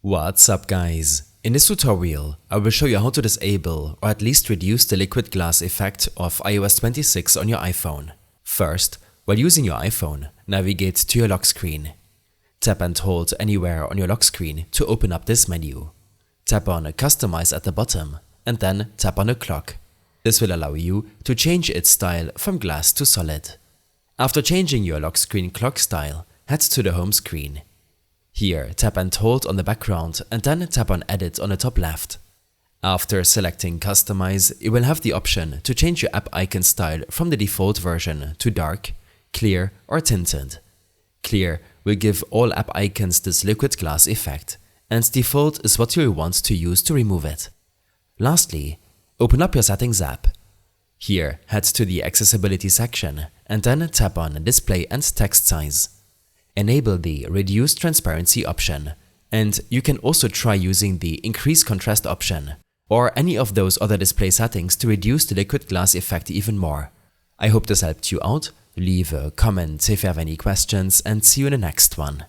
What's up guys? In this tutorial, I will show you how to disable or at least reduce the liquid glass effect of iOS 26 on your iPhone. First, while using your iPhone, navigate to your lock screen. Tap and hold anywhere on your lock screen to open up this menu. Tap on Customize at the bottom and then tap on a clock. This will allow you to change its style from glass to solid. After changing your lock screen clock style, head to the home screen. Here, tap and hold on the background and then tap on Edit on the top left. After selecting Customize, you will have the option to change your app icon style from the default version to dark, clear or tinted. Clear will give all app icons this liquid glass effect, and default is what you will want to use to remove it. Lastly, open up your Settings app. Here, head to the Accessibility section and then tap on Display and Text Size. Enable the Reduce Transparency option, and you can also try using the Increase Contrast option or any of those other display settings to reduce the liquid glass effect even more. I hope this helped you out. Leave a comment if you have any questions and see you in the next one.